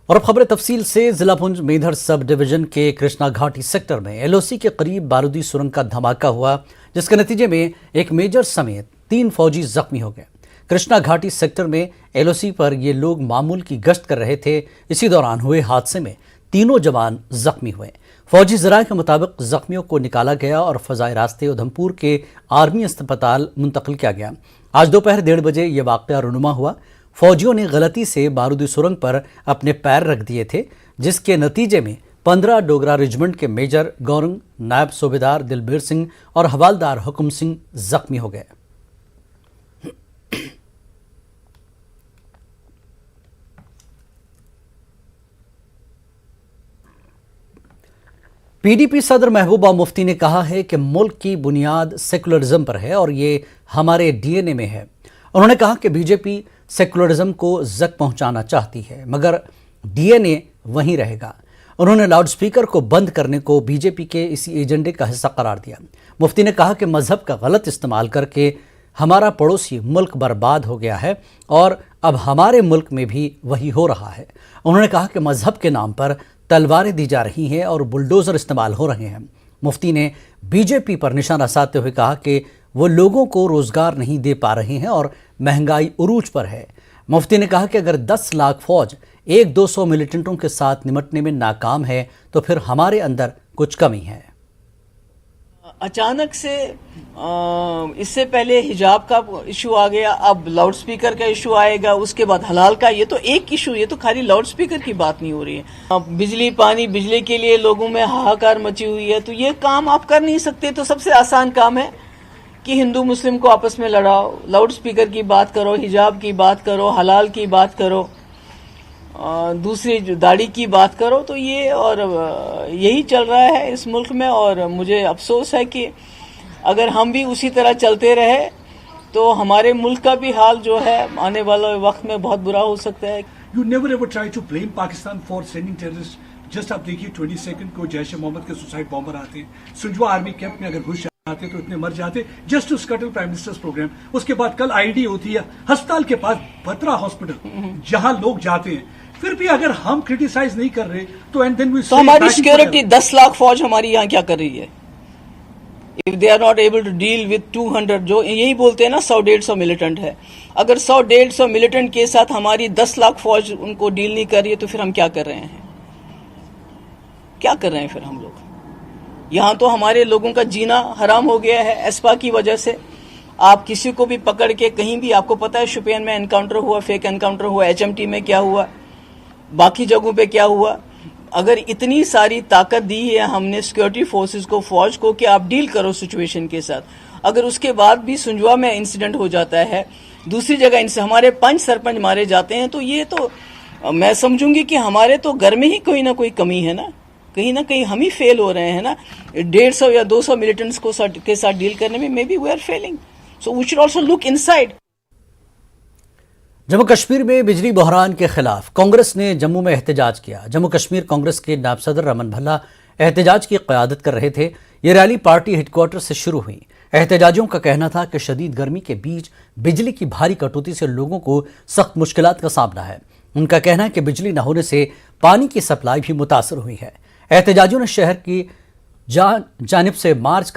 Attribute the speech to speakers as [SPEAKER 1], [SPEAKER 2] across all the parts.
[SPEAKER 1] और अब खबर तफसील से। जिला पुंछ मेधर सब डिवीजन के कृष्णा घाटी सेक्टर में एलओसी के करीब बारूदी सुरंग का धमाका हुआ, जिसके नतीजे में एक मेजर समेत 3 फौजी जख्मी हो गए। कृष्णा घाटी सेक्टर में एलओसी पर ये लोग मामूल की गश्त कर रहे थे। इसी दौरान हुए हादसे में तीनों जवान जख्मी हुए। फौजी जराये के मुताबिक जख्मियों को निकाला गया और फजाई रास्ते उधमपुर के आर्मी अस्पताल मुंतकिल किया गया। आज दोपहर 1:30 बजे ये वाकया रूनुमा हुआ। फौजियों ने गलती से बारूदी सुरंग पर अपने पैर रख दिए थे, जिसके नतीजे में 15 डोगरा रेजिमेंट के मेजर गौरंग, नायब सूबेदार दिलबीर सिंह और हवालदार हुक्म सिंह जख्मी हो गए। पीडीपी सदर महबूबा मुफ्ती ने कहा है कि मुल्क की बुनियाद सेकुलरिज्म पर है और ये हमारे डीएनए में है। उन्होंने कहा कि बीजेपी सेकुलरिज्म को जक पहुंचाना चाहती है, मगर डीएनए वहीं रहेगा। उन्होंने लाउडस्पीकर को बंद करने को बीजेपी के इसी एजेंडे का हिस्सा करार दिया। मुफ्ती ने कहा कि मजहब का गलत इस्तेमाल करके हमारा पड़ोसी मुल्क बर्बाद हो गया है और अब हमारे मुल्क में भी वही हो रहा है। उन्होंने कहा कि मजहब के नाम पर तलवारें दी जा रही हैं और बुलडोजर इस्तेमाल हो रहे हैं। मुफ्ती ने बीजेपी पर निशाना साधते हुए कहा कि वो लोगों को रोजगार नहीं दे पा रहे हैं और महंगाई उरूज पर है। मुफ्ती ने कहा कि अगर 10 लाख फौज 100-200 मिलिटेंटों के साथ निपटने में नाकाम है तो फिर हमारे अंदर कुछ कमी है।
[SPEAKER 2] अचानक से इससे पहले हिजाब का इशू आ गया, अब लाउडस्पीकर का इशू आएगा, उसके बाद हलाल का। ये तो एक इशू, ये तो खाली लाउडस्पीकर की बात नहीं हो रही है। बिजली पानी, बिजली के लिए लोगों में हाहाकार मची हुई है, तो ये काम आप कर नहीं सकते। तो सबसे आसान काम है कि हिंदू मुस्लिम को आपस में लड़ाओ, लाउडस्पीकर की बात करो, हिजाब की बात करो, हलाल की बात करो, दूसरी दाढ़ी की बात करो। तो ये और यही चल रहा है इस मुल्क में। और मुझे अफसोस है कि अगर हम भी उसी तरह चलते रहे तो हमारे मुल्क का भी हाल जो है आने वाले वक्त में बहुत बुरा हो सकता है।
[SPEAKER 3] You never ever try to blame Pakistan for sending terrorists. Just आप देखिए 22 को जैश ए मोहम्मद के सुसाइड बॉम्बर आते हैं, सुंजवा आर्मी कैंप में अगर घुस जाते तो इतने मर जाते just to scuttle prime minister's program. उसके बाद कल आईडी होती है अस्पताल के पास, बत्रा हॉस्पिटल, जहां लोग जाते हैं। फिर भी अगर हम क्रिटिसाइज नहीं कर रहे तो एंड देन वी
[SPEAKER 2] तो हमारी सिक्योरिटी 10 लाख फौज हमारी यहाँ क्या कर रही है? If they are not able to deal with 200, जो यही बोलते हैं ना 100-150 मिलिटेंट है, अगर 100-150 मिलिटेंट के साथ हमारी 10 लाख फौज उनको डील नहीं कर रही है तो फिर हम क्या कर रहे हैं? क्या कर रहे हैं फिर हम लोग? यहाँ तो हमारे लोगों का जीना हराम हो गया है एस्पा की वजह से। आप किसी को भी पकड़ के कहीं भी, आपको पता है शुपियन में एनकाउंटर हुआ, फेक एनकाउंटर हुआ, एचएमटी में क्या हुआ, बाकी जगहों पे क्या हुआ। अगर इतनी सारी ताकत दी है हमने सिक्योरिटी फोर्सेस को, फौज को, कि आप डील करो सिचुएशन के साथ, अगर उसके बाद भी सुंजवा में इंसिडेंट हो जाता है, दूसरी जगह इनसे हमारे 5 सरपंच मारे जाते हैं, तो ये तो मैं समझूंगी कि हमारे तो घर में ही कोई ना कोई कमी है ना कहीं हम ही फेल हो रहे हैं ना। 150 या 200 मिलिटेंट्स के साथ डील करने में maybe we are failing, so we should also look inside.
[SPEAKER 1] Jammu Kashmir में बिजली बहरान के खिलाफ कांग्रेस ने जम्मू में एहतजाज किया। जम्मू कश्मीर कांग्रेस के नायब सदर रमन भल्ला एहतजाज की क़यादत कर रहे थे। ये रैली पार्टी हेडक्वार्टर से शुरू हुई। एहतजाजियों का कहना था कि शदीद गर्मी के बीच बिजली की भारी कटौती से लोगों को सख्त मुश्किलात का सामना है। उनका कहना है कि बिजली न होने से पानी की सप्लाई भी मुतासर हुई है। एहतजाजियों ने शहरियों की जानिब से मार्च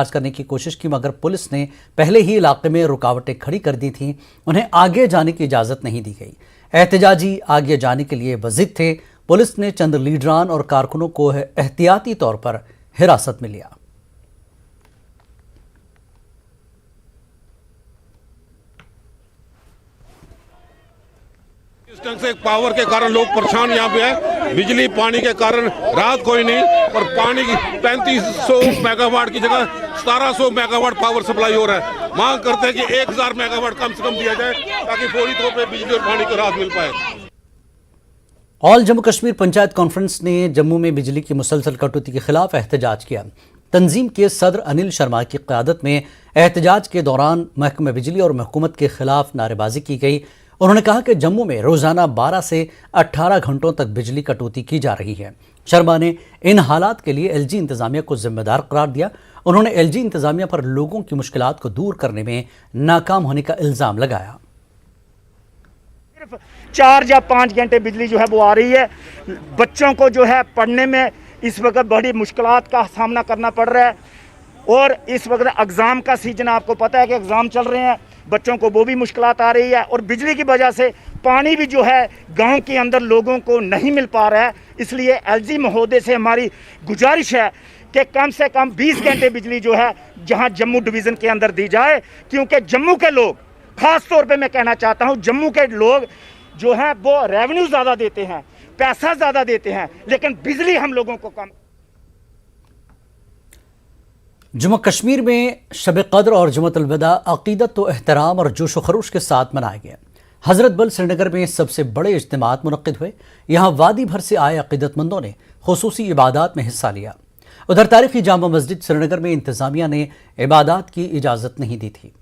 [SPEAKER 1] करने की कोशिश की, मगर पुलिस ने पहले ही इलाके में रुकावटें खड़ी कर दी थीं। उन्हें आगे जाने की इजाज़त नहीं दी गई। एहतजाजी आगे जाने के लिए वजिद थे। पुलिस ने चंद लीडरान और कारकुनों को एहतियाती तौर पर हिरासत में लिया।
[SPEAKER 4] इस ढंग से पावर के कारण लोग परेशान यहाँ पे है। बिजली पानी के कारण रात कोई नहीं, और पानी की 3500 मेगावाट की जगह 1700 मेगावाट पावर सप्लाई हो रहा है। मांग करते हैं कि 1000 मेगावाट कम से कम दिया जाए ताकि फौरी तौर पे बिजली और पानी को राहत मिल पाए।
[SPEAKER 1] ऑल जम्मू कश्मीर पंचायत कॉन्फ्रेंस ने जम्मू में बिजली की मुसलसल कटौती के खिलाफ एहतजाज किया। तंजीम के सदर अनिल शर्मा की क़यादत में एहतजाज के दौरान महकमा बिजली और हुकूमत के खिलाफ नारेबाजी की गई। उन्होंने कहा कि जम्मू में रोजाना 12 से 18 घंटों तक बिजली कटौती की जा रही है। शर्मा ने इन हालात के लिए एलजी इंतजामिया को जिम्मेदार करार दिया। उन्होंने एलजी इंतजामिया पर लोगों की मुश्किलात को दूर करने में नाकाम होने का इल्जाम लगाया।
[SPEAKER 5] सिर्फ 4 या 5 घंटे बिजली जो है वो आ रही है। बच्चों को जो है पढ़ने में इस वक्त बड़ी मुश्किलात का सामना करना पड़ रहा है और इस वक्त एग्ज़ाम का सीजन, आपको पता है कि एग्ज़ाम चल रहे हैं, बच्चों को वो भी मुश्किलात आ रही है और बिजली की वजह से पानी भी जो है गांव के अंदर लोगों को नहीं मिल पा रहा है। इसलिए एलजी महोदय से हमारी गुजारिश है कि कम से कम 20 घंटे बिजली जो है जहां जम्मू डिवीज़न के अंदर दी जाए, क्योंकि जम्मू के लोग, ख़ास तौर पे मैं कहना चाहता हूं, जम्मू के लोग जो हैं वो रेवेन्यू ज़्यादा देते हैं, पैसा ज़्यादा देते हैं, लेकिन बिजली हम लोगों को कम।
[SPEAKER 1] जम्मू कश्मीर में शब कद्र और जुमतुल विदा अकीदत व एहतराम और जोश व खरोश के साथ मनाया गया। हज़रत बल श्रीनगर में सबसे बड़े इज्तिमात मुनक्किद हुए। यहाँ वादी भर से आए अकीदतमंदों ने खुसूसी इबादात में हिस्सा लिया। उधर तारीखी जामा मस्जिद श्रीनगर में इंतज़ामिया ने इबादात की इजाज़त नहीं दी थी।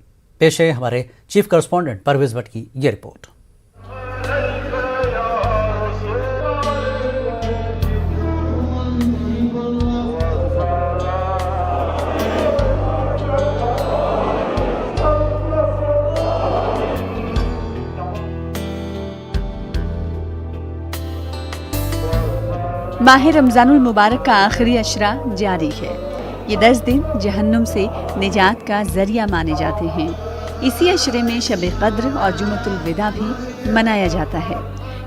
[SPEAKER 1] पेश है हमारे चीफ करस्पॉन्डेंट परवेज़ भट्ट की ये रिपोर्ट।
[SPEAKER 6] माह रमज़ानुल मुबारक का आखिरी अशरा जारी है। ये 10 दिन जहन्नुम से निजात का जरिया माने जाते हैं। इसी अशरे में शब कद्र और जुमतुल विदा भी मनाया जाता है।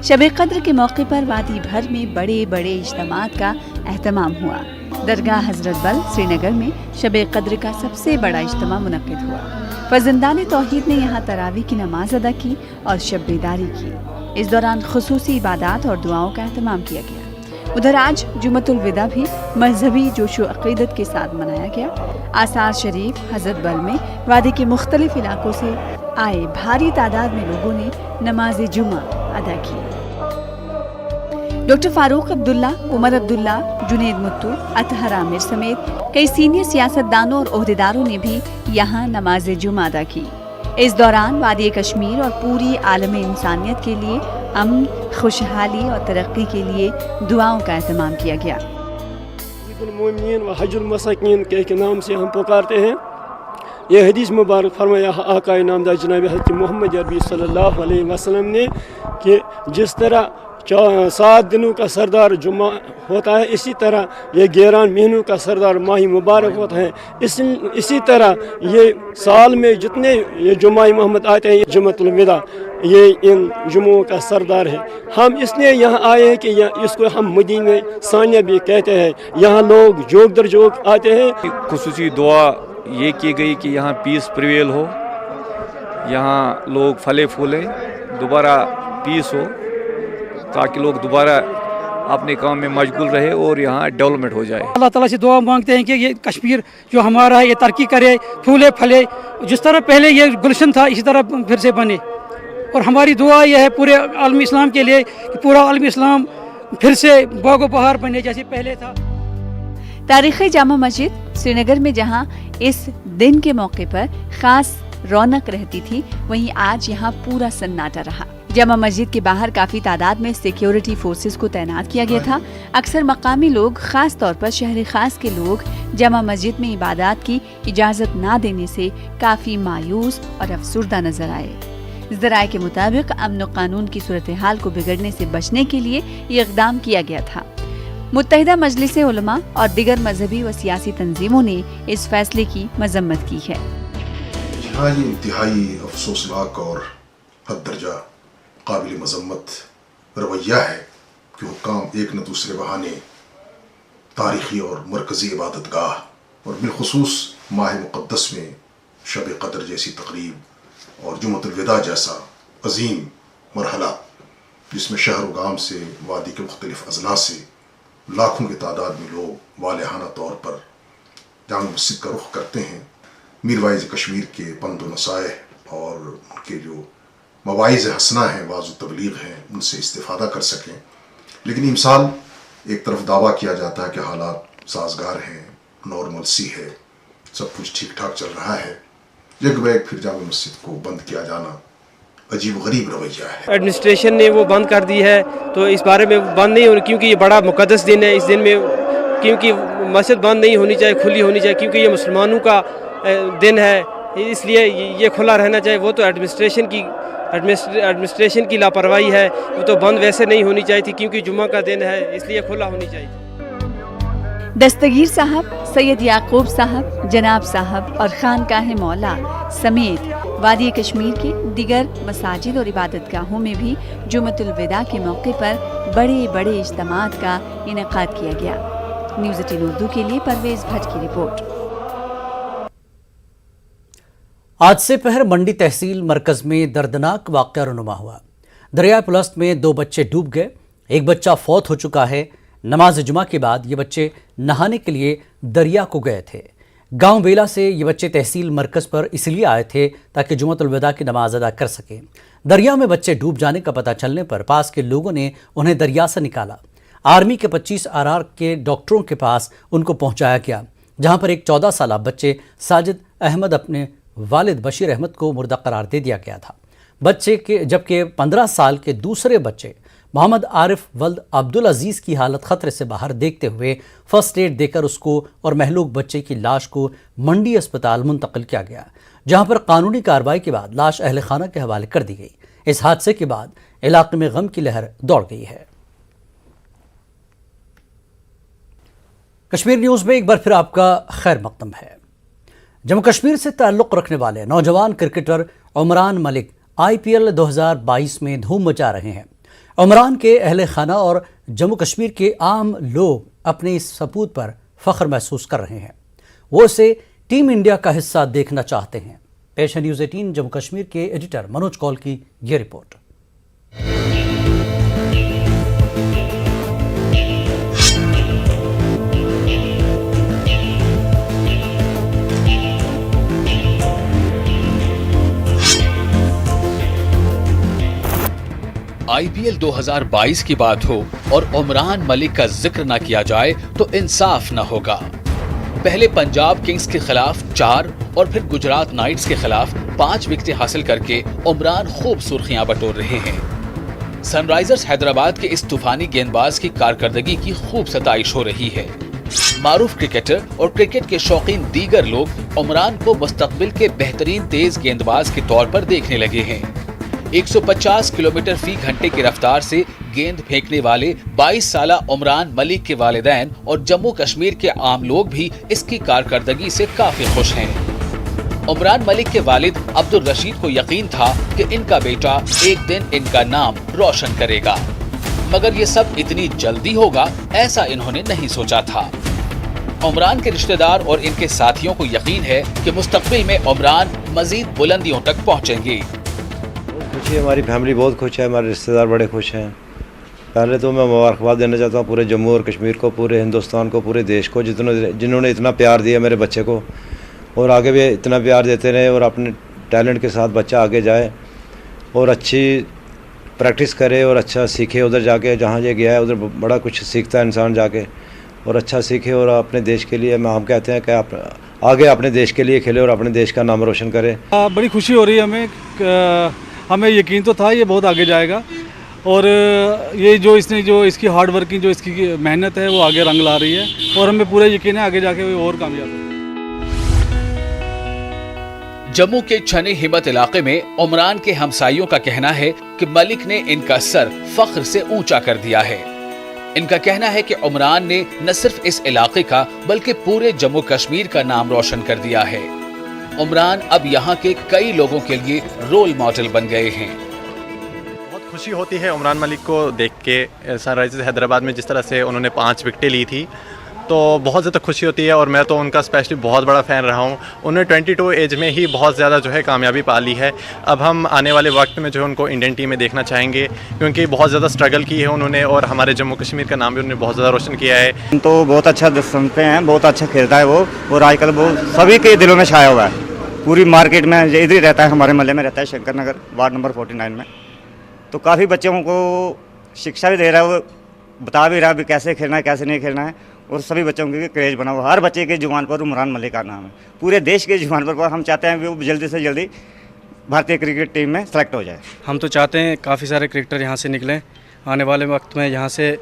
[SPEAKER 6] शब कद्र के मौके पर वादी भर में बड़े बड़े इज्तिमात का एहतमाम हुआ। दरगाह हज़रत बल श्रीनगर में शब कद्र का सबसे बड़ा इज्तिमा मुनक्किद हुआ। फज़िंदान तौहीद ने यहाँ तरावी की नमाज अदा की और शब बेदारी की। इस दौरान खुसूसी इबादात और दुआओं का एहतमाम किया गया। उधर आज जुमतुल विदा भी मजहबी जोशो अक़ीदत के साथ मनाया गया। आसार शरीफ हज़रत बल में वादी के मुख्तलिफ इलाकों से आए भारी तादाद में लोगों ने नमाज जुमा अदा की। डॉक्टर फारूक अब्दुल्ला, उमर अब्दुल्ला, जुनेद मुत्तू, अतहर आमिर समेत कई सीनियर सियासतदानों और ओहदेदारों ने भी यहाँ नमाज जुमा अदा की। इस दौरान वादी कश्मीर और पूरी आलम इंसानियत के लिए अमन, खुशहाली और तरक्की के लिए दुआओं का एहतमाम किया गया।
[SPEAKER 7] ईद-उल-मोमिनीन व हज्जुल मसाकीन के नाम से हम पुकारते हैं। यह हदीस मुबारक फरमाया आका नामदार जनाब हज़रत मोहम्मद अरबी सल्लल्लाहु अलैहि वसल्लम ने कि जिस तरह 7 दिनों का सरदार जुम्मा होता है, इसी तरह ये 11 महीनों का सरदार माही मुबारक होता है। इसी तरह ये साल में जितने ये जुम्मा मोहम्मद आते हैं, ये जुम्मतुल विदा, ये इन जुम्मों का सरदार है। हम इसलिए यहाँ आए हैं कि इसको हम मदीने सानिया भी कहते हैं। यहाँ लोग जोक दर जोक आते हैं।
[SPEAKER 8] खुसूसी दुआ ये की गई कि यहाँ पीस प्रिवेल हो, यहाँ लोग फले फूले, दोबारा पीस हो, ताकि लोग दोबारा अपने काम में मशगूल रहे और यहाँ डेवलपमेंट हो जाए।
[SPEAKER 9] अल्लाह ताला से दुआ मांगते हैं कि ये कश्मीर जो हमारा है ये तरक्की करे, फूले फले, जिस तरह पहले ये गुलशन था इसी तरह फिर से बने। और हमारी दुआ यह है पूरे आलम इस्लाम के लिए कि पूरा आलम इस्लाम फिर से बागो बहार बने जैसे पहले था।
[SPEAKER 6] तारीख़ी जामा मस्जिद श्रीनगर में जहां इस दिन के मौके पर खास रौनक रहती थी, वहीं आज यहां पूरा सन्नाटा रहा। जामा मस्जिद के बाहर काफी तादाद में सिक्योरिटी फोर्सेस को तैनात किया गया था। अक्सर मकामी लोग, खास तौर पर शहर खास के लोग, जामा मस्जिद में इबादत की इजाजत ना देने से काफी मायूस और अफसुर्दा नजर आए। ज़राए के मुताबिक अमन व कानून की सूरत हाल को बिगड़ने से बचने के लिए ये इक़दाम किया गया था। मुत्तहिदा मजलिस उलमा और दिगर मजहबी व सियासी तंजीमों ने इस फैसले की मजम्मत की है।
[SPEAKER 10] इंतहाई अफसोसनाक और हद दर्जा काबिल मजम्मत रवैया है कि हुक्काम एक न दूसरे बहाने तारीखी और मरकज़ी इबादतगाह और बिलखुसूस माह मुक़द्दस में शब कद्र जैसी तकरीब और जुमतुल विदा जैसा अजीम मरहला, जिसमें शहर व गाम से वादी के मुख्तलिफ अजला से लाखों की तादाद में लोग वालेहाना तौर पर जामा मस्जिद का रुख करते हैं, मीरवाइज़ कश्मीर के पंद व नसाइह और उनके जो मवाइज़ हसना हैं, वाज़ तबलीग हैं, उनसे इस्तिफ़ादा कर सकें। लेकिन इमसाल एक तरफ दावा किया जाता है कि हालात साजगार हैं, नॉर्मल सी है, सब कुछ ठीक ठाक चल रहा है, एक बैग फिर जामा मस्जिद को बंद किया जाना अजीब गरीब रवैया है।
[SPEAKER 7] एडमिनिस्ट्रेशन ने वो बंद कर दी है, तो इस बारे में बंद नहीं होनी, क्योंकि ये बड़ा मुक़द्दस दिन है। इस दिन में क्योंकि मस्जिद बंद नहीं होनी चाहिए, खुली होनी चाहिए, क्योंकि ये मुसलमानों का दिन है। इसलिए ये खुला रहना चाहिए। वो तो एडमिनिस्ट्रेशन की लापरवाही है, वो तो बंद वैसे नहीं होनी चाहिए थी क्योंकि जुम्मा का दिन है, इसलिए खुला होनी चाहिए।
[SPEAKER 6] दस्तगीर साहब, सैयद याकूब साहब, जनाब साहब और खानकाह मौला समेत वादी कश्मीर के दिगर मसाजिद और इबादतगाहों में भी जुम्मतुल विदा के मौके पर बड़े बड़े इज्तिमात का इनेकाद किया गया। न्यूज़ 18 उर्दू के लिए परवेज भट्ट की रिपोर्ट।
[SPEAKER 1] आज से पहर मंडी तहसील मरकज में दर्दनाक वाक़या रुनुमा हुआ। दरिया पुलस्त में 2 बच्चे डूब गए, एक बच्चा फौत हो चुका है। नमाज जुमा के बाद ये बच्चे नहाने के लिए दरिया को गए थे। गांव बेला से ये बच्चे तहसील मरकज पर इसलिए आए थे ताकि जुमतुल विदा की नमाज अदा कर सकें। दरिया में बच्चे डूब जाने का पता चलने पर पास के लोगों ने उन्हें दरिया से निकाला। आर्मी के 25 RR के डॉक्टरों के पास उनको पहुंचाया गया, जहां पर एक 14 साल बच्चे साजिद अहमद अपने वालिद बशीर अहमद को मुर्दा करार दे दिया गया था। जबकि 15 साल के दूसरे बच्चे मोहम्मद आरिफ वल्द अब्दुल अजीज़ की हालत खतरे से बाहर देखते हुए फर्स्ट एड देकर उसको और महलूक बच्चे की लाश को मंडी अस्पताल मुंतकिल किया गया, जहां पर कानूनी कार्रवाई के बाद लाश अहले खाना के हवाले कर दी गई। इस हादसे के बाद इलाके में गम की लहर दौड़ गई है। कश्मीर न्यूज़ में एक बार फिर आपका खैर मकदम है। जम्मू कश्मीर से ताल्लुक़ रखने वाले नौजवान क्रिकेटर उमरान मलिक IPL 2022 में धूम मचा रहे हैं। उमरान के अहले खाना और जम्मू कश्मीर के आम लोग अपने इस सपूत पर फ़ख्र महसूस कर रहे हैं। वो इसे टीम इंडिया का हिस्सा देखना चाहते हैं। पेश है न्यूज़ 18 जम्मू कश्मीर के एडिटर मनोज कौल की ये रिपोर्ट।
[SPEAKER 11] IPL 2022 की बात हो और उमरान मलिक का जिक्र न किया जाए तो इंसाफ न होगा। पहले पंजाब किंग्स के खिलाफ 4 और फिर गुजरात नाइट्स के खिलाफ 5 विकेटें हासिल करके उमरान खूब सुर्खियां बटोर रहे हैं। सनराइजर्स हैदराबाद के इस तूफानी गेंदबाज की कारकर्दगी की खूब सताइश हो रही है। मारूफ क्रिकेटर और क्रिकेट के शौकीन दीगर लोग उमरान को मुस्तकबिल के बेहतरीन तेज गेंदबाज के तौर पर देखने लगे हैं। 150 किलोमीटर फी घंटे की रफ्तार से गेंद फेंकने वाले 22 साला उमरान मलिक के वालिदैन और जम्मू कश्मीर के आम लोग भी इसकी कारकर्दगी से काफी खुश हैं। उमरान मलिक के वालिद अब्दुल रशीद को यकीन था कि इनका बेटा एक दिन इनका नाम रोशन करेगा, मगर ये सब इतनी जल्दी होगा ऐसा इन्होंने नहीं सोचा था। उमरान के रिश्तेदार और इनके साथियों को यकीन है कि मुस्तकबिल में उमरान मजीद बुलंदियों तक पहुँचेंगे।
[SPEAKER 12] खुशी है, हमारी फैमिली बहुत खुश है, हमारे रिश्तेदार बड़े खुश हैं। पहले तो मैं मुबारकबाद देना चाहता हूँ पूरे जम्मू और कश्मीर को, पूरे हिंदुस्तान को, पूरे देश को, जिन्होंने इतना प्यार दिया मेरे बच्चे को और आगे भी इतना प्यार देते रहे और अपने टैलेंट के साथ बच्चा आगे जाए और अच्छी प्रैक्टिस करे और अच्छा सीखे। उधर जाके जहाँ ये गया है उधर बड़ा कुछ सीखता है इंसान जाके, और अच्छा सीखे और अपने देश के लिए, हम कहते हैं कि आप आगे अपने देश के लिए खेले और अपने देश का नाम रोशन करें।
[SPEAKER 13] बड़ी खुशी हो रही है हमें यकीन तो था ये बहुत आगे जाएगा, और ये जो इसकी हार्ड वर्किंग, जो इसकी मेहनत है वो आगे रंग ला रही है, और हमें पूरा यकीन है आगे जाके वो और कामयाब होगा।
[SPEAKER 11] जम्मू के छने हिम्मत इलाके में उमरान के हमसाइयों का कहना है कि मलिक ने इनका सर फख्र से ऊंचा कर दिया है। इनका कहना है कि उमरान ने न सिर्फ इस इलाके का बल्कि पूरे जम्मू कश्मीर का नाम रोशन कर दिया है। उमरान अब यहाँ के कई लोगों के लिए रोल मॉडल बन गए हैं।
[SPEAKER 14] बहुत खुशी होती है उमरान मलिक को देख के। सनराइजर्स हैदराबाद में जिस तरह से उन्होंने 5 विकेटें ली थी तो बहुत ज़्यादा खुशी होती है, और मैं तो उनका स्पेशली बहुत बड़ा फ़ैन रहा हूँ। उन्होंने 22 एज में ही बहुत ज़्यादा जो है कामयाबी पा ली है। अब हम आने वाले वक्त में जो है उनको इंडियन टीम में देखना चाहेंगे, क्योंकि बहुत ज़्यादा स्ट्रगल की है उन्होंने और हमारे जम्मू कश्मीर का नाम भी उन्होंने बहुत ज़्यादा रोशन किया है।
[SPEAKER 5] तो बहुत अच्छा सुनते हैं, बहुत अच्छा खेलता है वो, और आजकल वो सभी के दिलों में छाया हुआ है। पूरी मार्केट में इधर ही रहता है, हमारे महल्ले में रहता है, शंकर नगर वार्ड नंबर 49 में। तो काफ़ी बच्चों को शिक्षा भी दे रहा है, वो बता भी रहा है भी कैसे खेलना है कैसे नहीं खेलना है, और सभी बच्चों के क्रेज बना हुआ। हर बच्चे के जुबान पर उमरान मलिक का नाम है, पूरे देश के जुबान पर। हम चाहते हैं कि वो जल्दी से जल्दी भारतीय क्रिकेट टीम में सेलेक्ट हो जाए।
[SPEAKER 13] हम तो चाहते हैं काफ़ी सारे क्रिकेटर यहाँ से निकलें आने वाले वक्त में, यहाँ से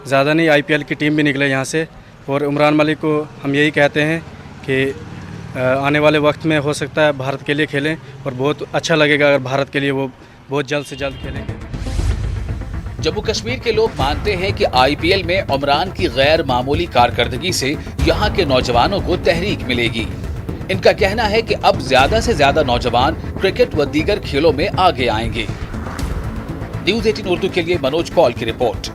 [SPEAKER 13] ज़्यादा नहीं IPL की टीम भी निकले यहाँ से। और उमरान मलिक को हम यही कहते हैं कि
[SPEAKER 15] आने वाले वक्त में हो सकता है भारत के लिए खेलें और बहुत अच्छा लगेगा अगर भारत के लिए वो बहुत जल्द से जल्द खेलेंगे।
[SPEAKER 11] जम्मू कश्मीर के लोग मानते हैं कि आईपीएल में उमरान की गैर मामूली कारकर्दगी से यहाँ के नौजवानों को तहरीक मिलेगी। इनका कहना है कि अब ज्यादा से ज्यादा नौजवान क्रिकेट व दीगर खेलों में आगे आएंगे। न्यूज़ 18 उर्दू के लिए मनोज कौल की रिपोर्ट।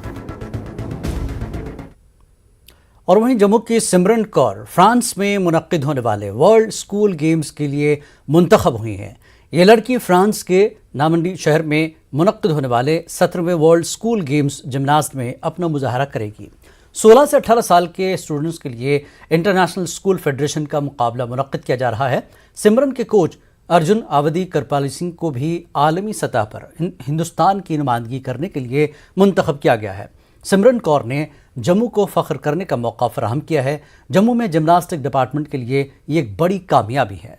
[SPEAKER 1] और वहीं जम्मू की सिमरन कौर फ्रांस में मुनक्किद होने वाले वर्ल्ड स्कूल गेम्स के लिए मुंतखब हुई हैं। ये लड़की फ्रांस के नामंडी शहर में मुनक्किद होने वाले 17वें वर्ल्ड स्कूल गेम्स जिम्नास्ट में अपना मुजाहरा करेगी। 16 से 18 साल के स्टूडेंट्स के लिए इंटरनेशनल स्कूल फेडरेशन का मुकाबला मुनक्किद किया जा रहा है। सिमरन के कोच अर्जुन आवदी करपाली सिंह को भी आलमी सतह पर हिंदुस्तान की नुमाइंदगी करने के लिए मुंतखब किया गया है। सिमरन कौर ने जम्मू को फख्र करने का मौका फराहम किया है। जम्मू में जिम्नास्टिक डिपार्टमेंट के लिए ये एक बड़ी कामयाबी है।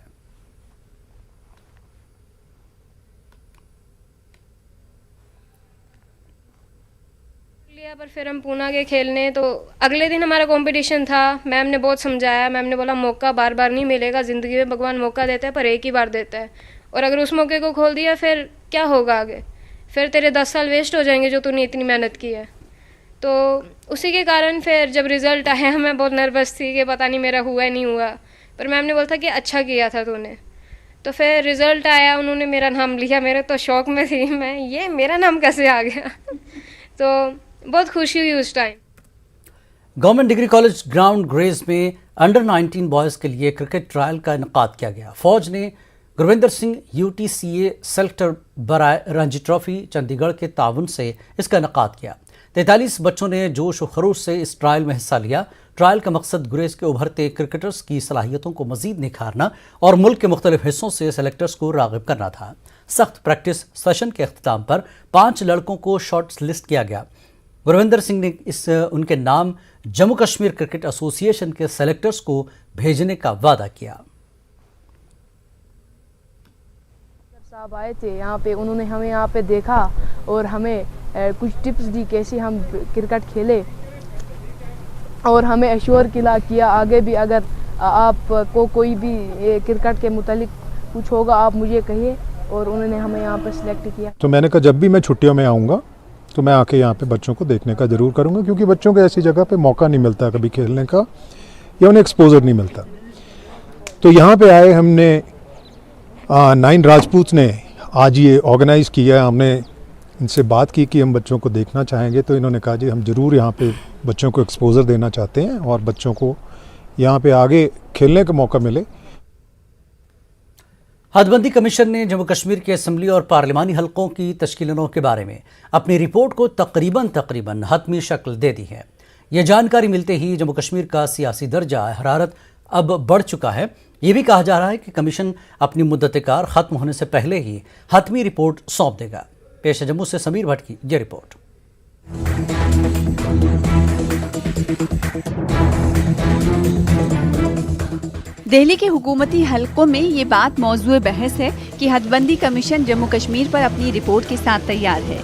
[SPEAKER 16] पर फिर हम पूना के खेलने, तो अगले दिन हमारा कंपटीशन था। मैम ने बहुत समझाया। मैम ने बोला मौका बार बार नहीं मिलेगा, ज़िंदगी में भगवान मौका देता है पर एक ही बार देता है, और अगर उस मौके को खोल दिया फिर क्या होगा आगे, फिर तेरे 10 साल वेस्ट हो जाएंगे जो तूने इतनी मेहनत की है। तो उसी के कारण फिर जब रिज़ल्ट आया मैं बहुत नर्वस थी कि पता नहीं मेरा हुआ नहीं हुआ, पर मैम ने बोला था कि अच्छा किया था तूने। तो फिर रिज़ल्ट आया, उन्होंने मेरा नाम लिया। मेरे तो शौक में थी मैं, ये मेरा नाम कैसे आ गया तो बहुत खुशी हुई उस time.
[SPEAKER 1] Government degree college ground ग्रेज में अंडर 19 बॉयज़ के लिए क्रिकेट ट्रायल का इनेकाद किया गया। फौज ने गुरविंदर सिंह UTCA सेलेक्टर बराए रणजी ट्रॉफी चंडीगढ़ के ताउन से इसका इनेकाद किया। 43 बच्चों ने जोश व खरोश से इस ट्रायल में हिस्सा लिया। ट्रायल का मकसद गुरेज के उभरते क्रिकेटर्स की सलाहियतों को मजीद निखारना और मुल्क के मुख्तलिफ हिस्सों से सेलेक्टर्स को राग़िब करना था। सख्त प्रैक्टिस सेशन के अख्ताम पर 5 लड़कों को शॉर्ट लिस्ट किया गया। गुरविंदर सिंह ने उनके नाम जम्मू कश्मीर क्रिकेट एसोसिएशन के सेलेक्टर्स को भेजने का वादा किया।
[SPEAKER 17] साहब आए थे यहाँ पे, उन्होंने हमें यहाँ पे देखा और हमें कुछ टिप्स दी कैसे हम क्रिकेट खेले, और हमें एश्योर किया आगे भी अगर आपको कोई भी क्रिकेट के मुतालिक कुछ होगा आप मुझे कहिए, और उन्होंने हमें यहाँ पे सिलेक्ट किया।
[SPEAKER 18] तो मैंने कहा जब भी मैं छुट्टियों में आऊँगा तो मैं आके यहाँ पे बच्चों को देखने का ज़रूर करूँगा, क्योंकि बच्चों को ऐसी जगह पे मौका नहीं मिलता कभी खेलने का या उन्हें एक्सपोजर नहीं मिलता। तो यहाँ पे आए हमने 9 राजपूत ने आज ये ऑर्गेनाइज़ किया। हमने इनसे बात की कि हम बच्चों को देखना चाहेंगे, तो इन्होंने कहा जी हम ज़रूर यहाँ पे बच्चों को एक्सपोजर देना चाहते हैं और बच्चों को यहाँ पे आगे खेलने का मौका मिले।
[SPEAKER 1] हदबंदी कमीशन ने जम्मू कश्मीर के असम्बली और पार्लिमानी हलकों की तश्कीलों के बारे में अपनी रिपोर्ट को तकरीबन हतमी शक्ल दे दी है। यह जानकारी मिलते ही जम्मू कश्मीर का सियासी दर्जा हरारत अब बढ़ चुका है। ये भी कहा जा रहा है कि कमीशन अपनी मुद्दत-ए-कार ख़त्म होने से पहले ही हतमी रिपोर्ट सौंप देगा। पेश है जम्मू से समीर भट्ट की ये रिपोर्ट।
[SPEAKER 6] दिल्ली के हुकूमती हलकों में ये बात मौजूए बहस है कि हदबंदी कमीशन जम्मू कश्मीर पर अपनी रिपोर्ट के साथ तैयार है।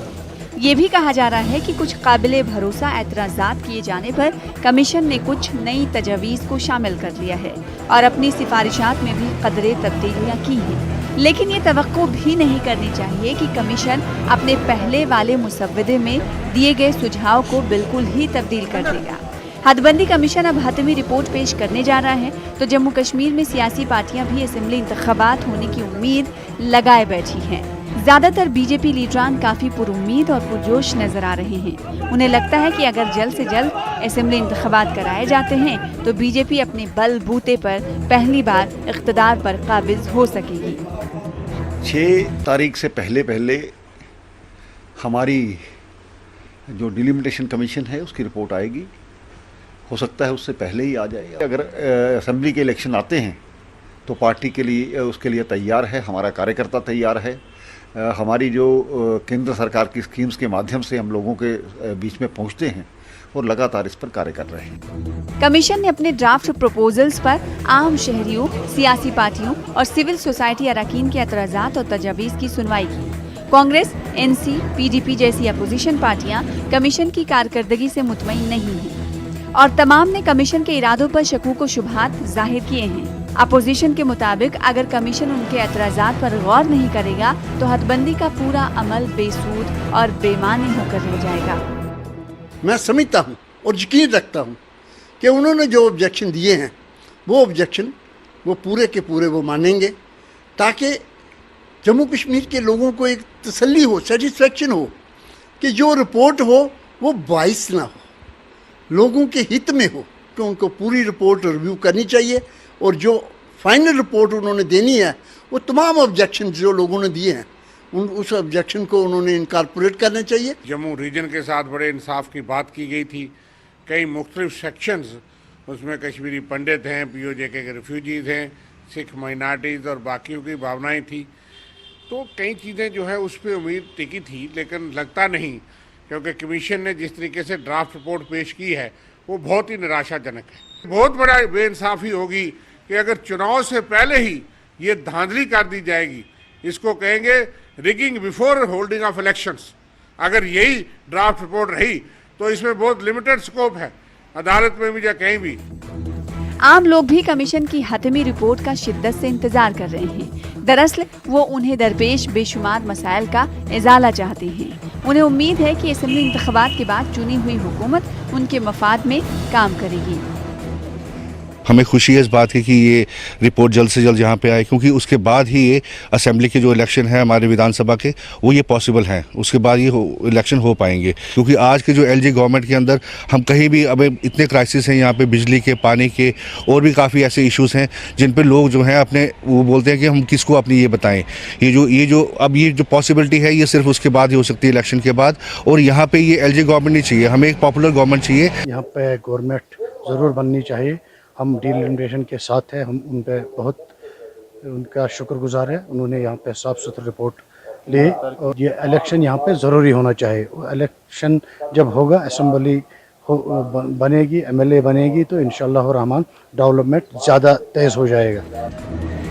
[SPEAKER 6] ये भी कहा जा रहा है कि कुछ काबिले भरोसा एतराज़ात किए जाने पर कमीशन ने कुछ नई तजवीज़ को शामिल कर लिया है और अपनी सिफारिशात में भी कदरे तब्दीलियाँ की हैं। लेकिन ये तवक्को भी नहीं करनी चाहिए कि कमीशन अपने पहले वाले मुसव्वदे में दिए गए सुझाव को बिल्कुल ही तब्दील कर देगा। हदबंदी कमीशन अब हतमी रिपोर्ट पेश करने जा रहा है, तो जम्मू कश्मीर में सियासी पार्टियां भी असेंबली इंतखाबात होने की उम्मीद लगाए बैठी हैं। ज़्यादातर बीजेपी लीडरान काफ़ी पुरुम्मीद और पुरजोश नजर आ रहे हैं। उन्हें लगता है कि अगर जल्द से जल्द असेंबली इंतखाबात कराए जाते हैं तो बीजेपी अपने बलबूते पर पहली बार इख्तिदार पर काबिज हो सकेगी।
[SPEAKER 19] 6 तारीख से पहले हमारी जो डिलिमिटेशन कमीशन है उसकी रिपोर्ट आएगी। हो सकता है उससे पहले ही आ जाए। अगर असेंबली के इलेक्शन आते हैं तो पार्टी के लिए उसके लिए तैयार है, हमारा कार्यकर्ता तैयार है। हमारी जो केंद्र सरकार की स्कीम्स के माध्यम से हम लोगों के बीच में पहुंचते हैं और लगातार इस पर कार्य कर रहे हैं।
[SPEAKER 6] कमीशन ने अपने ड्राफ्ट प्रपोजल्स पर आम शहरियों, सियासी पार्टियों और सिविल सोसाइटी अरकान के एतराज़ात और तजावीज़ की सुनवाई की। कांग्रेस, NC, PDP जैसी अपोजिशन पार्टियां कमीशन की कारकर्दगी से मुतमईन नहीं हैं और तमाम ने कमीशन के इरादों पर शकूक व शुबहात जाहिर किए हैं। अपोजिशन के मुताबिक अगर कमीशन उनके एतराज़ात पर गौर नहीं करेगा तो हदबंदी का पूरा अमल बेसूद और बेमानी होकर रह जाएगा।
[SPEAKER 20] मैं समझता हूँ और यकीन रखता हूँ कि उन्होंने जो ऑब्जेक्शन दिए हैं वो ऑब्जेक्शन वो पूरे के पूरे वो मानेंगे, ताकि जम्मू कश्मीर के लोगों को एक तसल्ली हो, सेटिस्फेक्शन हो कि जो रिपोर्ट हो वो बाइस ना हो, लोगों के हित में हो, कि उनको पूरी रिपोर्ट रिव्यू करनी चाहिए और जो फाइनल रिपोर्ट उन्होंने देनी है वो तमाम ऑब्जेक्शन जो लोगों ने दिए हैं उस ऑब्जेक्शन को उन्होंने इनकॉर्पोरेट करना चाहिए।
[SPEAKER 4] जम्मू रीजन के साथ बड़े इंसाफ की बात की गई थी। कई मुख्तलिफ सेक्शंस उसमें कश्मीरी पंडित हैं, POJK के रेफ्यूजीज़ हैं, सिख माइनॉरिटीज़ और बाकियों की भावनाएं थी। तो कई चीज़ें जो है उस पर उम्मीद टिकी थी, लेकिन लगता नहीं, क्योंकि कमीशन ने जिस तरीके से ड्राफ्ट रिपोर्ट पेश की है वो बहुत ही निराशाजनक है। बहुत बड़ा बेइंसाफ़ी होगी कि अगर चुनाव से पहले ही ये धांधली कर दी जाएगी, इसको कहेंगे rigging before holding of elections. अगर यही ड्राफ्ट रिपोर्ट रही तो इसमें बहुत लिमिटेड स्कोप है अदालत में भी या कहीं भी।
[SPEAKER 6] आम लोग भी कमीशन की हतमी रिपोर्ट का शिद्दत से इंतजार कर रहे हैं। दरअसल वो उन्हें दरपेश बेशुमार मसाइल का इजाला चाहते हैं। उन्हें उम्मीद है कि असेंबली इंतखाबात के बाद चुनी हुई हुकूमत उनके मफाद में काम करेगी।
[SPEAKER 21] हमें खुशी है इस बात की कि ये रिपोर्ट जल्द से जल्द यहाँ पे आए, क्योंकि उसके बाद ही ये असेंबली के जो इलेक्शन है हमारे विधानसभा के वो ये पॉसिबल हैं, उसके बाद ये इलेक्शन हो पाएंगे। क्योंकि आज के जो LG गवर्नमेंट के अंदर हम कहीं भी अब इतने क्राइसिस हैं यहाँ पे, बिजली के, पानी के और भी काफ़ी ऐसे इश्यूज़ हैं जिन पर लोग जो हैं अपने वो बोलते हैं कि हम किसको अपनी ये बताएँ। ये जो पॉसिबिलिटी है ये सिर्फ उसके बाद ही हो सकती है, इलेक्शन के बाद। और यहाँ पर ये LG गवर्नमेंट नहीं चाहिए, हमें एक पॉपुलर गवर्नमेंट चाहिए।
[SPEAKER 22] यहाँ पर गवर्नमेंट ज़रूर बननी चाहिए। हम डिलिमिटेशन के साथ हैं, हम उन पर बहुत उनका शुक्रगुजार है। उन्होंने यहाँ पे साफ़ सुथरी रिपोर्ट ली और ये इलेक्शन यहाँ पे ज़रूरी होना चाहिए। इलेक्शन जब होगा, असेंबली बनेगी, MLA बनेगी, तो इंशाअल्लाह रहमान डेवलपमेंट ज़्यादा तेज़ हो जाएगा।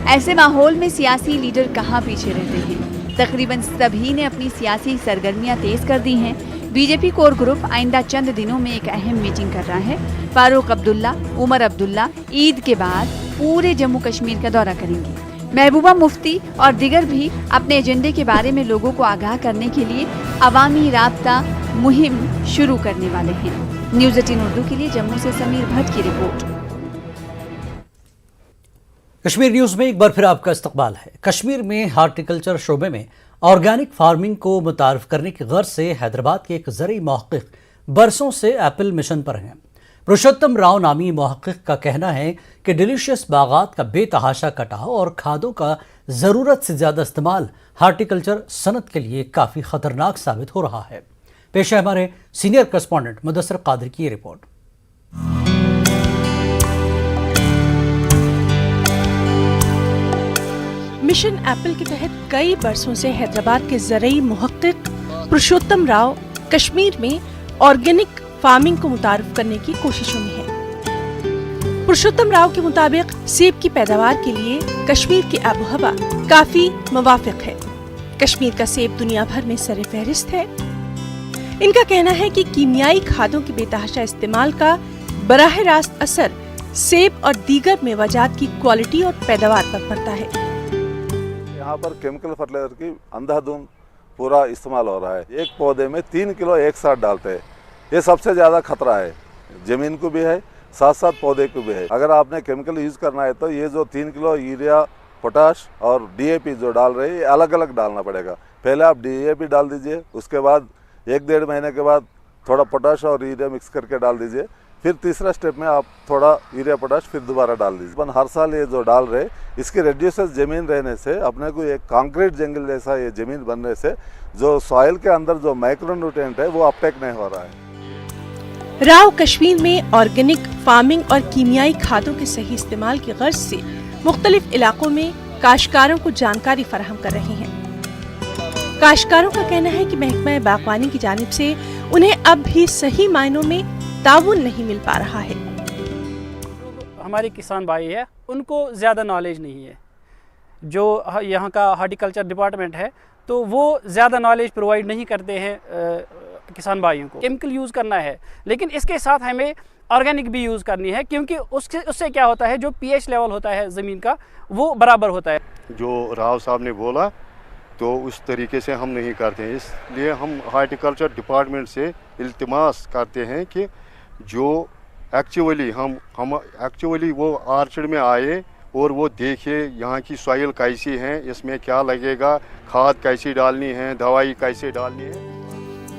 [SPEAKER 6] ऐसे माहौल में सियासी लीडर कहाँ पीछे रहते हैं। तकरीबन सभी ने अपनी सियासी सरगर्मियाँ तेज़ कर दी हैं। बीजेपी कोर ग्रुप आइंदा चंद दिनों में एक अहम मीटिंग कर रहा है। फारूक अब्दुल्ला, उमर अब्दुल्ला ईद के बाद पूरे जम्मू कश्मीर का दौरा करेंगे। महबूबा मुफ्ती और दिगर भी अपने एजेंडे के बारे में लोगों को आगाह करने के लिए अवामी राब्ता मुहिम शुरू करने वाले हैं। न्यूज़ 18 उर्दू के लिए जम्मू से समीर भट्ट की रिपोर्ट।
[SPEAKER 1] कश्मीर न्यूज में एक बार फिर आपका इस्तकबाल है। कश्मीर में हार्टिकल्चर शोबे में ऑर्गेनिक फार्मिंग को मुतारफ करने की गर्ज से हैदराबाद के एक ज़रई मुहक्किक बरसों से एप्पल मिशन पर हैं। पुरुषोत्तम राव नामी मुहक्किक का कहना है कि डिलीशियस बागात का बेतहाशा कटाव और खादों का ज़रूरत से ज़्यादा इस्तेमाल हार्टिकल्चर सनत के लिए काफ़ी ख़तरनाक साबित हो रहा है। पेश है हमारे सीनियर करस्पॉन्डेंट मुदस्सर कादरी की ये रिपोर्ट।
[SPEAKER 23] मिशन एप्पल के तहत कई बरसों से हैदराबाद के ज़रई मुहक्किक पुरुषोत्तम राव कश्मीर में ऑर्गेनिक फार्मिंग को मुतारफ करने की कोशिशों में है। पुरुषोत्तम राव के मुताबिक सेब की पैदावार के लिए कश्मीर की आबोहवा काफी मुवाफिक है। कश्मीर का सेब दुनिया भर में सर-ए-फहरिस्त है। इनका कहना है कि कीमियाई खादों के बेतहाशा इस्तेमाल का बराह रास्त असर सेब और दीगर मेवाजात की क्वालिटी और पैदावार पर पड़ता है।
[SPEAKER 24] यहाँ पर केमिकल फर्टिलाइजर की अंधाधुंध पूरा इस्तेमाल हो रहा है। एक पौधे में 3 किलो एक साथ डालते हैं। ये सबसे ज़्यादा खतरा है, ज़मीन को भी है, साथ साथ पौधे को भी है। अगर आपने केमिकल यूज़ करना है तो ये जो 3 किलो यूरिया, पोटाश और DAP जो डाल रहे हैं, ये अलग अलग डालना पड़ेगा। पहले आप DAP डाल दीजिए, उसके बाद 1-1.5 महीने के बाद थोड़ा पोटाश और यूरिया मिक्स करके डाल दीजिए, फिर तीसरा स्टेप में आप थोड़ा यूरिया पोटाश फिर दोबारा डाल दीजिए। अपन हर साल ये जो डाल रहे, इसकी रेड्यूसेस ज़मीन रहने से अपने को एक कंक्रीट जंगल जैसा ये ज़मीन बनने से जो सॉइल के अंदर जो माइक्रोन्यूट्रिएंट है वो अपटेक नहीं हो रहा है।
[SPEAKER 23] राव कश्मीर में ऑर्गेनिक फार्मिंग और कीमियाई खादों के सही इस्तेमाल की गर्ज से मुख्तलिफ इलाकों में काश्तकारों को जानकारी फराहम कर रहे हैं। काश्तकारों का कहना है कि महकमा बागवानी की जानिब से उन्हें अब भी सही मायनों में ताउन नहीं मिल पा रहा है।
[SPEAKER 9] हमारे किसान भाई है, उनको ज़्यादा नॉलेज नहीं है। जो यहाँ का हार्टिकल्चर डिपार्टमेंट है तो वो ज़्यादा नॉलेज प्रोवाइड नहीं करते हैं किसान भाइयों को। केमिकल यूज़ करना है, लेकिन इसके साथ हमें ऑर्गेनिक भी यूज़ करनी है, क्योंकि उससे क्या होता है, जो pH लेवल होता है ज़मीन का वो बराबर होता है।
[SPEAKER 2] जो राव साहब ने बोला तो उस तरीके से हम नहीं करते हैं, इसलिए हम हार्टिकल्चर डिपार्टमेंट से इल्तिमास करते हैं कि जो एक्चुअली हम एक्चुअली वो आर्चर्ड में आए और वो देखे यहाँ की सॉइल कैसी है, इसमें क्या लगेगा, खाद कैसी डालनी है, दवाई कैसे डालनी है।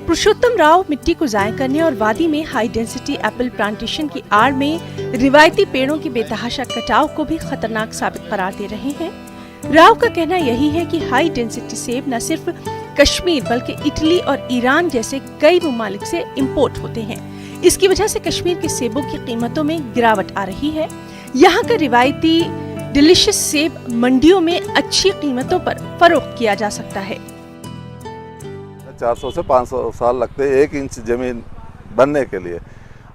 [SPEAKER 23] पुरुषोत्तम राव मिट्टी को ज़ाय करने और वादी में हाई डेंसिटी एप्पल प्लांटेशन की आड़ में रिवायती पेड़ों की बेतहाशा कटाव को भी खतरनाक साबित करार दे रहे हैं। राव का कहना यही है कि हाई डेंसिटी सेब न सिर्फ कश्मीर बल्कि इटली और ईरान जैसे कई ममालिक से इंपोर्ट होते हैं। इसकी वजह से कश्मीर के सेबों की कीमतों में गिरावट आ रही है। यहाँ का रिवायती डिलीशियस सेब मंडियों में अच्छी कीमतों पर फरोख्त किया जा सकता है।
[SPEAKER 24] 400 से 500 साल लगते हैं 1 इंच ज़मीन बनने के लिए।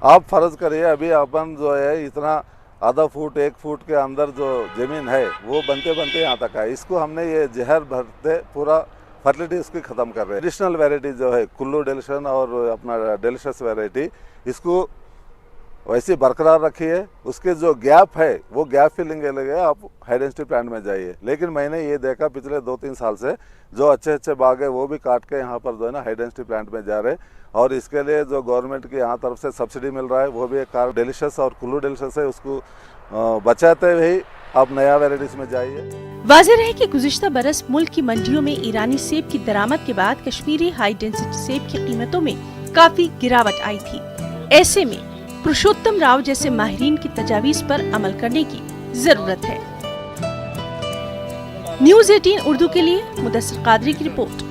[SPEAKER 24] आप फर्ज करिए अभी अपन जो है इतना आधा फुट 1 फुट के अंदर जो ज़मीन है वो बनते बनते यहाँ तक है। इसको हमने ये जहर भरते पूरा फर्टिलिटी इसकी ख़त्म कर रहे हैं। ट्रेडिशनल वैरायटी जो है कुल्लू डेलिशन और अपना डेलिशियस वैरायटी, इसको वैसे बरकरार रखिए। उसके जो गैप है वो गैप फिलिंग के लिए आप हाई डेंसिटी प्लांट में जाइए। लेकिन मैंने ये देखा पिछले 2-3 साल से जो अच्छे बाग है वो भी काट के यहाँ पर जो है ना हाई डेंसिटी प्लांट में जा रहे हैं, और इसके लिए जो गवर्नमेंट की यहाँ तरफ से सब्सिडी मिल रहा है वो भी एक कारण डेलिशियस और कुल्लू डेलिशियस है, उसको बचाते हुए आप नया वैरायटीज में जाइए।
[SPEAKER 23] वाज़ेह है कि गुज़िश्ता बरस मुल्क की मंडियों में ईरानी सेब की दरामद के बाद कश्मीरी हाई डेंसिटी सेब की कीमतों में काफी गिरावट आई थी। ऐसे में पुरुषोत्तम राव जैसे माहिरीन की तजावीज़ पर अमल करने की जरूरत है। न्यूज़ 18 उर्दू के लिए मुदस्सिर कादरी की रिपोर्ट।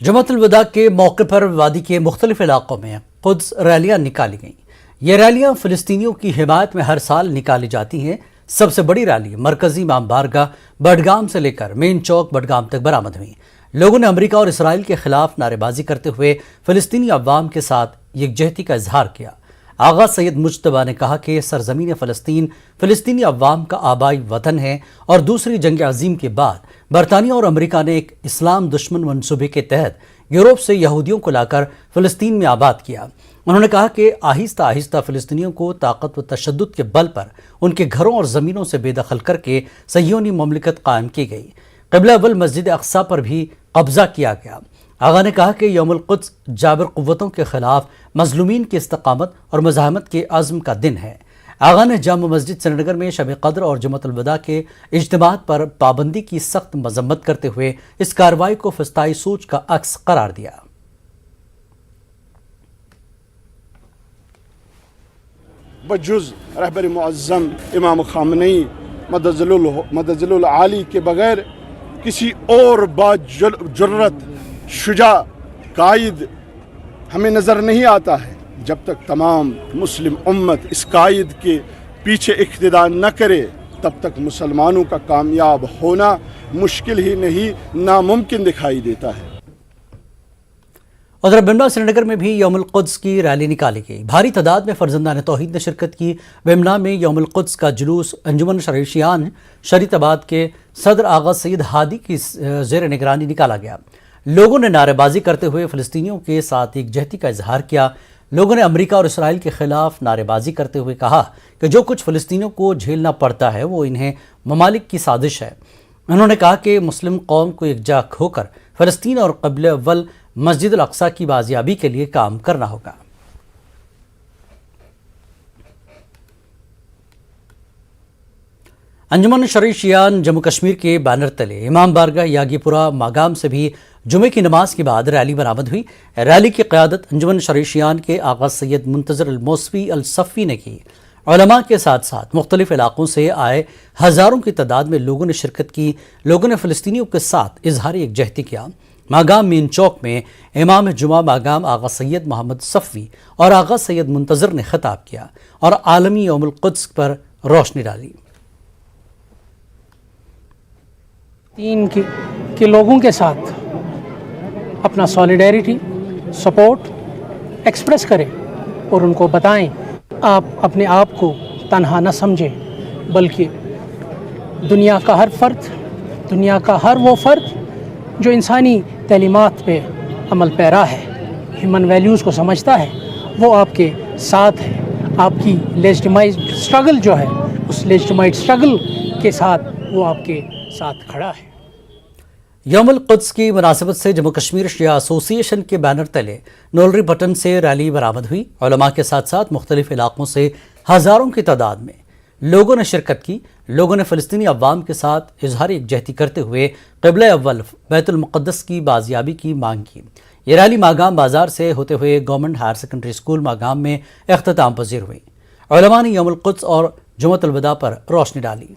[SPEAKER 1] जमातुल वदा के मौके पर वादी के मुख्तलिफ इलाकों में कुद्स रैलियां निकाली गईं। ये रैलियां फ़िलिस्तीनियों की हिमायत में हर साल निकाली जाती हैं। सबसे बड़ी रैली मरकजी इमाम बारगाह बडगाम से लेकर मेन चौक बडगाम तक बरामद हुई। लोगों ने अमेरिका और इसराइल के खिलाफ नारेबाजी करते हुए फ़िलिस्तीनी अवाम के साथ यकजहती का इजहार किया। आगा सैयद मुज्तबा ने कहा कि सरजमीन फ़लस्तीन फ़िलिस्तीनी अवाम का आबाई वतन है और दूसरी जंग अजीम के बाद बरतानिया और अमेरिका ने एक इस्लाम दुश्मन मनसूबे के तहत यूरोप से यहूदियों को लाकर फ़लस्तीन में आबाद किया। उन्होंने कहा कि आहिस्ता आहिस्ता फ़लस्तीनियों को ताकत व तशद्दुद के बल पर उनके घरों और ज़मीनों से बेदखल करके सह्योनी ममलिकत कायम की गई। क़िबला अव्वल मस्जिद अक़सा पर भी कब्ज़ा किया गया। आगा ने कहा कि यौमुल क़ुद्स जाबिर क़ुव्वतों के ख़िलाफ़ मज़लूमीन की इस्तक़ामत और मज़ाहमत के अज़्म का दिन है। आगा ने जामा मस्जिद श्रीनगर में शब क़द्र और जमातुल वदा के इज्तिमात पर पाबंदी की सख्त मज़म्मत करते हुए इस कार्रवाई को फ़िस्ताई सोच का अक्स करार दिया।
[SPEAKER 3] बजुज़ रहबर मुअज़्ज़म इमाम ख़ामनई मदज़लुल आली के बगैर किसी और बाजुर्रत शुजा कायद हमें नज़र नहीं आता है। जब तक तमाम मुस्लिम उम्मत इस कायद के पीछे इक़्तिदा न करे तब तक मुसलमानों का कामयाब होना मुश्किल ही नहीं नामुमकिन दिखाई देता है।
[SPEAKER 1] उधर बिमना श्रीनगर में भी यौमुल क़ुद्स की रैली निकाली गई। भारी तादाद में फर्जंदान तौहीद ने शिरकत की। बिमना में यौमुल क़ुद्स का जुलूस अंजुमन शरीशियान शरीताबाद के सदर आगा सईद हादी की ज़ेर निगरानी निकाला गया। लोगों ने नारेबाजी करते हुए फ़लस्तीनियों के साथ एकजहती का इजहार किया। लोगों ने अमेरिका और इसराइल के खिलाफ नारेबाजी करते हुए कहा कि जो कुछ फ़लस्तीनियों को झेलना पड़ता है वो इन्हें ममालिक की साजिश है। उन्होंने कहा कि मुस्लिम कौम को एकजा होकर फ़लस्तीन और क़िबला अव्वल मस्जिद अल-अक़सा की बाजियाबी के लिए काम करना होगा। अंजुमन शरीशियान जम्मू कश्मीर के बैनर तले इमाम बारगाह यागीपुरा मागाम से भी जुमे की नमाज के बाद रैली बरामद हुई। रैली की क़यादत अंजुमन शरीशियान के आगा सैयद मुंतज़र अल-मौसवी अल-सफ़ी ने की। उलमा के साथ साथ मुख्तलिफ इलाकों से आए हज़ारों की तादाद में लोगों ने शिरकत की। लोगों ने फ़लस्तीनियों के साथ इजहार यकजहती किया। मागाम मेन चौक में इमाम जुमा मागाम आगा सैयद मोहम्मद सफ़वी और आगा सैयद मुंतज़र ने खिताब किया और आलमी यौमुल क़ुद्स पर रोशनी डाली।
[SPEAKER 9] तीन के लोगों के साथ अपना सॉलिडेरिटी सपोर्ट एक्सप्रेस करें और उनको बताएं आप अपने आप को तन्हा न समझें, बल्कि दुनिया का हर फ़र्द, दुनिया का हर वो फ़र्द जो इंसानी तलीमात पे
[SPEAKER 7] अमल पैरा है, ह्यूमन वैल्यूज़ को समझता है, वो आपके साथ है। आपकी लेजिटिमाइज्ड स्ट्रगल जो है, उस लेजिटिमाइज्ड स्ट्रगल के साथ वो आपके साथ खड़ा है।
[SPEAKER 1] यौमुल कुद्स की मुनासिबत से जम्मू कश्मीर शिया एसोसिएशन के बैनर तले नोलरी पटन से रैली बरामद हुई। उलमा के साथ साथ मुख्तलिफ इलाकों से हज़ारों की तादाद में लोगों ने शिरकत की। लोगों ने फ़लस्तीनी अवाम के साथ इजहार यकजहती करते हुए क़िबला अव्वल बैतुल मुक़द्दस की बाजियाबी की मांग की। ये रैली मागाम बाजार से होते हुए government higher secondary school Magam में इख्तिताम पजीर हुई। उलमा ने यौमुल कुद्स और जुमअतुल विदा पर रोशनी डाली।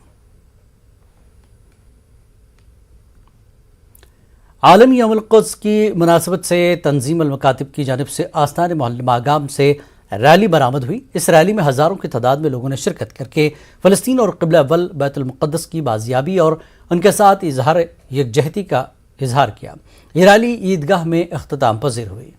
[SPEAKER 1] आलमी यौमुल कुद्स की मुनासिबत से तंजीम अल-मकातिब की जानिब से आस्तान मोहल्ला मागाम से रैली बरामद हुई। इस रैली में हज़ारों की तादाद में लोगों ने शिरकत करके फ़लस्तीन और क़िबला अव्वल बैतुल मुक़द्दस की बाजियाबी और उनके साथ इजहार यकजहती का इजहार किया। ये रैली ईदगाह में इख्तिताम पजीर हुई।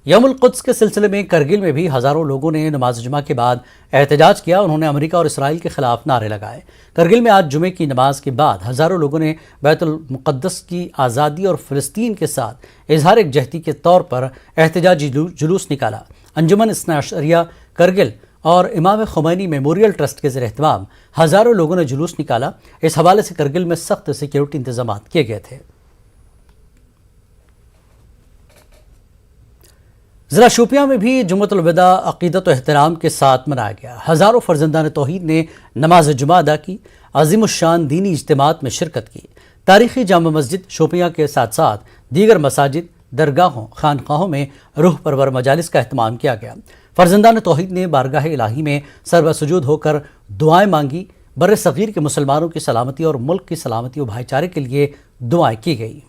[SPEAKER 1] यौमुल कुद्स के सिलसिले में करगिल में भी हज़ारों लोगों ने नमाज जुमा के बाद एहतजाज किया। उन्होंने अमेरिका और इसराइल के खिलाफ नारे लगाए। करगिल में आज जुमे की नमाज के बाद हज़ारों लोगों ने बैतुल मुक़द्दस की आज़ादी और फ़लस्तीन के साथ इजहार यकजहती के तौर पर एहतजाजी जुलूस निकाला। अंजुमन इस्ना अशरिया करगिल और इमाम खुमैनी मेमोरियल ट्रस्ट के ज़रिए एहतमाम हज़ारों लोगों ने जुलूस निकाला। इस हवाले से करगिल में सख्त सिक्योरिटी इंतजाम किए गए थे। ज़िला शोपियां में भी जुम्मतुल विदा अक़ीदत व एहतराम के साथ मनाया गया। हज़ारों फ़र्जंदान तौहीद ने नमाज जुमा अदा की, अज़ीमुश्शान दीनी इज्तिमात में शिरकत की। तारीख़ी जामा मस्जिद शोपियां के साथ साथ दीगर मसाजिद, दरगाहों, खानकाहों में रूह परवर मजालिस का एहतमाम किया गया। फ़र्जंदान तौहीद ने बारगाह इलाही में सरबसुजूद होकर दुआएँ मांगी। बर सग़ीर के मुसलमानों की सलामती और मुल्क की सलामती व भाईचारे के लिए दुआएँ की गई।